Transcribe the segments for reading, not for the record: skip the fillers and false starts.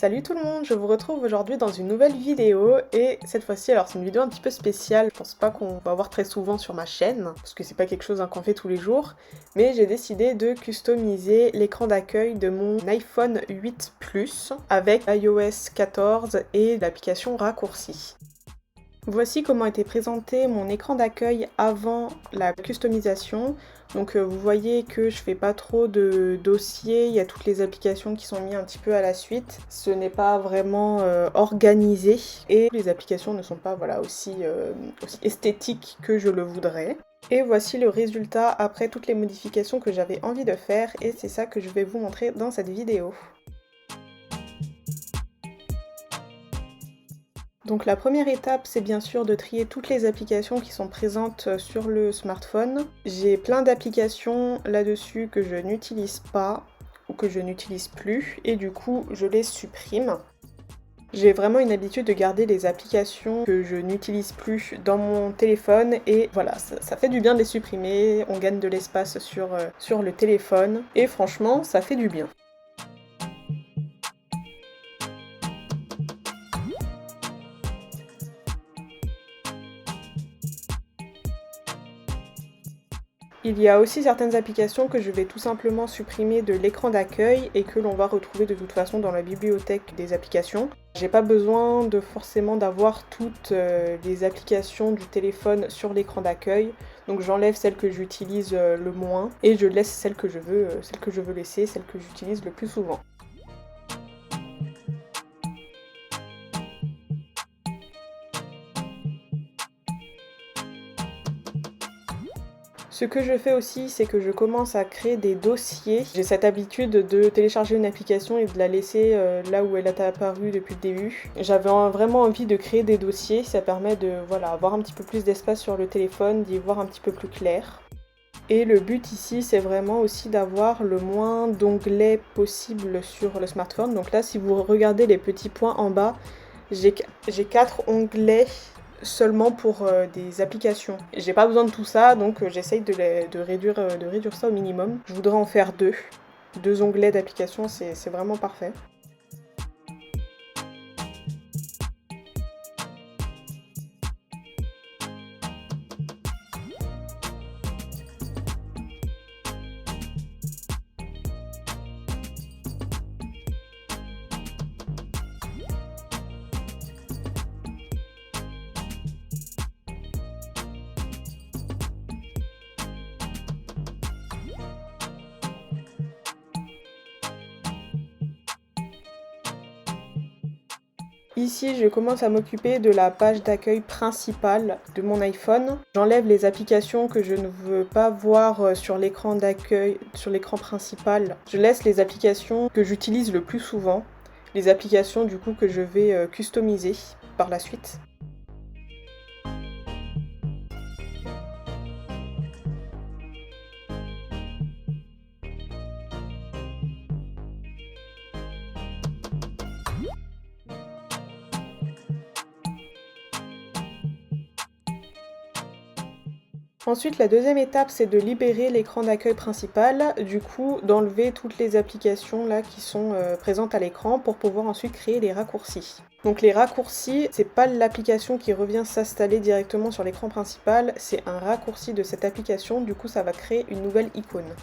Salut tout le monde, je vous retrouve aujourd'hui dans une nouvelle vidéo et cette fois-ci, alors c'est une vidéo un petit peu spéciale, je pense pas qu'on va voir très souvent sur ma chaîne parce que c'est pas quelque chose qu'on fait tous les jours, mais j'ai décidé de customiser l'écran d'accueil de mon iPhone 8 Plus avec iOS 14 et l'application raccourci. Voici comment était présenté mon écran d'accueil avant la customisation. Donc vous voyez que je fais pas trop de dossiers, il y a toutes les applications qui sont mises un petit peu à la suite. Ce n'est pas vraiment organisé et les applications ne sont pas aussi esthétiques que je le voudrais. Et voici le résultat après toutes les modifications que j'avais envie de faire et c'est ça que je vais vous montrer dans cette vidéo. Donc la première étape, c'est bien sûr de trier toutes les applications qui sont présentes sur le smartphone. J'ai plein d'applications là-dessus que je n'utilise pas ou que je n'utilise plus et du coup je les supprime. J'ai vraiment une habitude de garder les applications que je n'utilise plus dans mon téléphone et voilà, ça fait du bien de les supprimer, on gagne de l'espace sur le téléphone et franchement ça fait du bien. Il y a aussi certaines applications que je vais tout simplement supprimer de l'écran d'accueil et que l'on va retrouver de toute façon dans la bibliothèque des applications. J'ai pas besoin de forcément d'avoir toutes les applications du téléphone sur l'écran d'accueil, donc j'enlève celles que j'utilise le moins et je laisse celles que je veux laisser, celles que j'utilise le plus souvent. Ce que je fais aussi, c'est que je commence à créer des dossiers. J'ai cette habitude de télécharger une application et de la laisser là où elle a apparu depuis le début. J'avais vraiment envie de créer des dossiers, ça permet de avoir un petit peu plus d'espace sur le téléphone, d'y voir un petit peu plus clair. Et le but ici, c'est vraiment aussi d'avoir le moins d'onglets possible sur le smartphone. Donc là, si vous regardez les petits points en bas, j'ai 4 onglets seulement pour des applications. J'ai pas besoin de tout ça, donc j'essaye de réduire ça au minimum. Je voudrais en faire deux onglets d'applications, c'est vraiment parfait. Ici, je commence à m'occuper de la page d'accueil principale de mon iPhone. J'enlève les applications que je ne veux pas voir sur l'écran d'accueil, sur l'écran principal. Je laisse les applications que j'utilise le plus souvent, les applications du coup que je vais customiser par la suite. Ensuite, la deuxième étape, c'est de libérer l'écran d'accueil principal, du coup d'enlever toutes les applications là qui sont présentes à l'écran pour pouvoir ensuite créer les raccourcis. Donc les raccourcis, c'est pas l'application qui revient s'installer directement sur l'écran principal, c'est un raccourci de cette application, du coup ça va créer une nouvelle icône.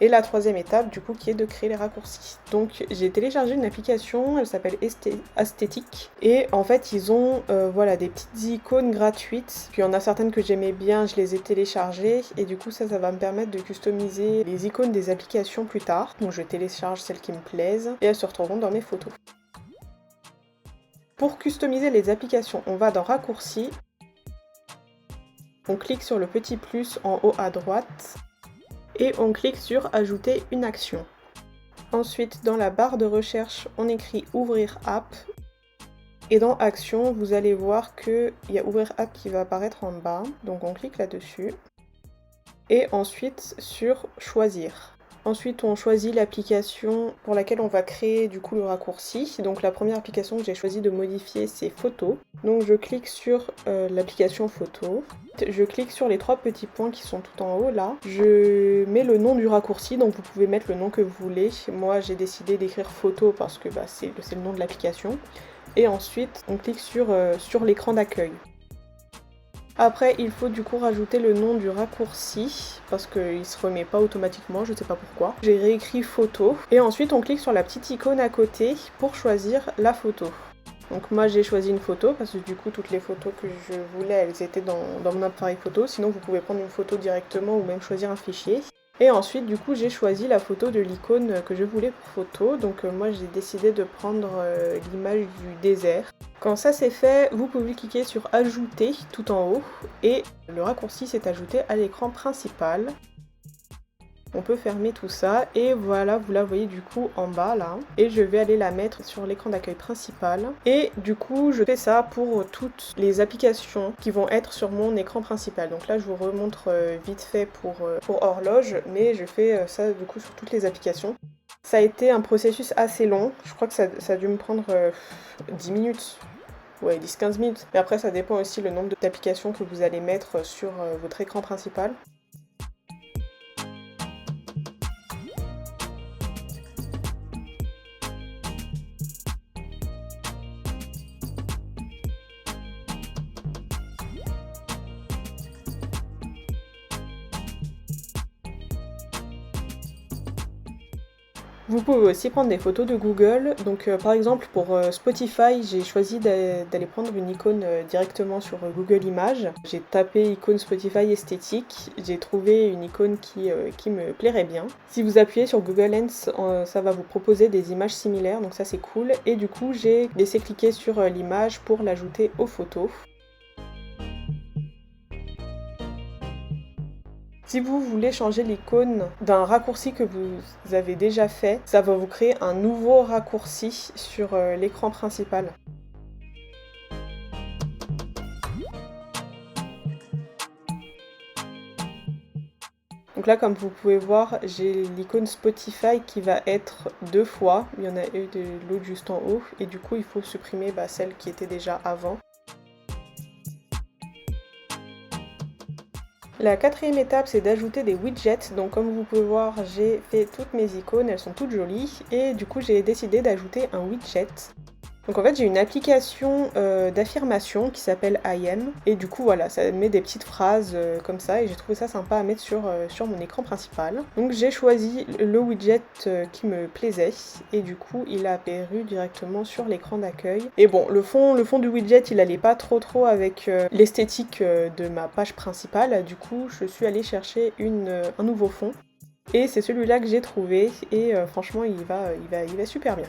Et la troisième étape, du coup, qui est de créer les raccourcis. Donc j'ai téléchargé une application, elle s'appelle Aesthetic. Et en fait, ils ont des petites icônes gratuites. Puis il y en a certaines que j'aimais bien, je les ai téléchargées. Et du coup, ça va me permettre de customiser les icônes des applications plus tard. Donc je télécharge celles qui me plaisent et elles se retrouveront dans mes photos. Pour customiser les applications, on va dans Raccourcis. On clique sur le petit plus en haut à droite. Et on clique sur Ajouter une action. Ensuite, dans la barre de recherche, on écrit Ouvrir app. Et dans Action, vous allez voir qu'il y a Ouvrir app qui va apparaître en bas. Donc on clique là-dessus. Et ensuite sur Choisir. Ensuite, on choisit l'application pour laquelle on va créer du coup le raccourci. Donc la première application que j'ai choisi de modifier, c'est Photo. Donc je clique sur l'application Photo. Je clique sur les 3 petits points qui sont tout en haut là. Je mets le nom du raccourci, donc vous pouvez mettre le nom que vous voulez. Moi, j'ai décidé d'écrire Photo parce que c'est le nom de l'application. Et ensuite, on clique sur l'écran d'accueil. Après, il faut du coup rajouter le nom du raccourci parce qu'il se remet pas automatiquement, je sais pas pourquoi. J'ai réécrit photo et ensuite on clique sur la petite icône à côté pour choisir la photo. Donc moi j'ai choisi une photo parce que du coup toutes les photos que je voulais elles étaient dans mon appareil photo. Sinon vous pouvez prendre une photo directement ou même choisir un fichier. Et ensuite du coup j'ai choisi la photo de l'icône que je voulais pour photo. Donc moi j'ai décidé de prendre l'image du désert. Quand ça c'est fait, vous pouvez cliquer sur ajouter tout en haut et le raccourci s'est ajouté à l'écran principal. On peut fermer tout ça et voilà, vous la voyez du coup en bas là. Et je vais aller la mettre sur l'écran d'accueil principal. Et du coup, je fais ça pour toutes les applications qui vont être sur mon écran principal. Donc là, je vous remontre vite fait pour horloge, mais je fais ça du coup sur toutes les applications. Ça a été un processus assez long. Je crois que ça a dû me prendre 10 minutes. Ouais, 10-15 minutes. Mais après, ça dépend aussi le nombre d'applications que vous allez mettre sur votre écran principal. Vous pouvez aussi prendre des photos de Google. Donc par exemple pour Spotify, j'ai choisi d'aller prendre une icône directement sur Google Images. J'ai tapé icône Spotify esthétique, j'ai trouvé une icône qui me plairait bien. Si vous appuyez sur Google Lens, ça va vous proposer des images similaires, donc ça c'est cool. Et du coup j'ai laissé cliquer sur l'image pour l'ajouter aux photos. Si vous voulez changer l'icône d'un raccourci que vous avez déjà fait, ça va vous créer un nouveau raccourci sur l'écran principal. Donc là, comme vous pouvez voir, j'ai l'icône Spotify qui va être 2 fois. Il y en a eu de l'autre juste en haut. Et du coup, il faut supprimer celle qui était déjà avant. La 4e étape, c'est d'ajouter des widgets. Donc comme vous pouvez voir, j'ai fait toutes mes icônes, elles sont toutes jolies. Et du coup, j'ai décidé d'ajouter un widget. Donc en fait, j'ai une application d'affirmation qui s'appelle I Am. Et du coup, voilà, ça met des petites phrases comme ça. Et j'ai trouvé ça sympa à mettre sur mon écran principal. Donc j'ai choisi le widget qui me plaisait. Et du coup, il a apparu directement sur l'écran d'accueil. Et bon, le fond du widget, il allait pas trop avec l'esthétique de ma page principale. Du coup, je suis allée chercher un nouveau fond. Et c'est celui-là que j'ai trouvé. Et franchement, il va super bien.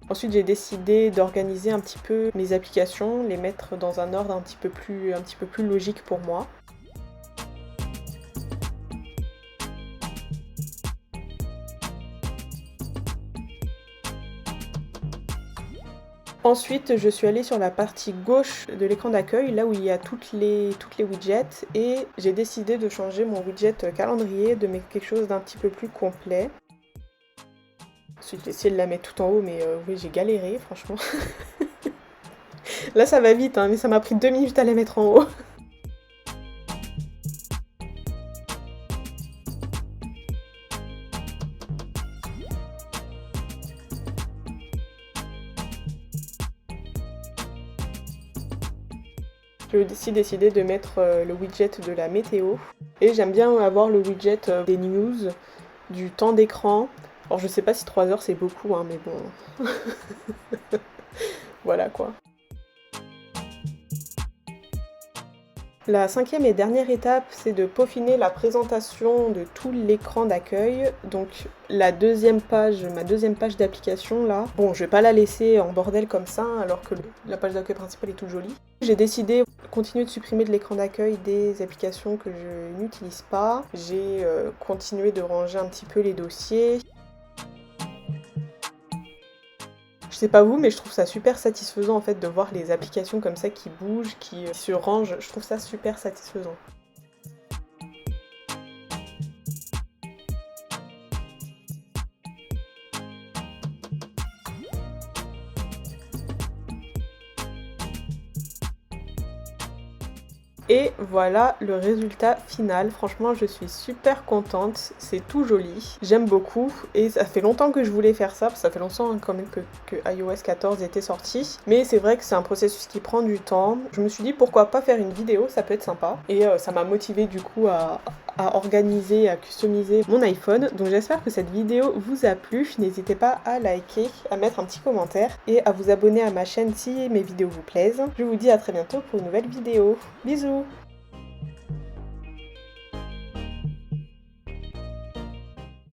Ensuite, j'ai décidé d'organiser un petit peu mes applications, les mettre dans un ordre un petit peu plus logique pour moi. Ensuite, je suis allée sur la partie gauche de l'écran d'accueil, là où il y a toutes les widgets, et j'ai décidé de changer mon widget calendrier, de mettre quelque chose d'un petit peu plus complet. Ensuite, j'ai essayé de la mettre tout en haut, mais oui, j'ai galéré, franchement. Là, ça va vite, hein, mais ça m'a pris 2 minutes à la mettre en haut. J'ai aussi décidé de mettre le widget de la météo. Et j'aime bien avoir le widget des news, du temps d'écran. Alors je sais pas si 3 heures c'est beaucoup, hein, mais bon. Voilà quoi. La 5e et dernière étape, c'est de peaufiner la présentation de tout l'écran d'accueil. Donc ma deuxième page d'application là, bon, je vais pas la laisser en bordel comme ça, alors que la page d'accueil principale est toute jolie. J'ai décidé de continuer de supprimer de l'écran d'accueil des applications que je n'utilise pas. J'ai continué de ranger un petit peu les dossiers. Je sais pas vous, mais je trouve ça super satisfaisant en fait de voir les applications comme ça qui bougent, qui se rangent. Je trouve ça super satisfaisant. Et voilà le résultat final. Franchement, je suis super contente. C'est tout joli. J'aime beaucoup. Et ça fait longtemps que je voulais faire ça. Parce que ça fait longtemps quand même que iOS 14 était sorti. Mais c'est vrai que c'est un processus qui prend du temps. Je me suis dit pourquoi pas faire une vidéo, ça peut être sympa. Et ça m'a motivée du coup à organiser, à customiser mon iPhone. Donc j'espère que cette vidéo vous a plu. N'hésitez pas à liker, à mettre un petit commentaire et à vous abonner à ma chaîne si mes vidéos vous plaisent. Je vous dis à très bientôt pour une nouvelle vidéo. Bisous!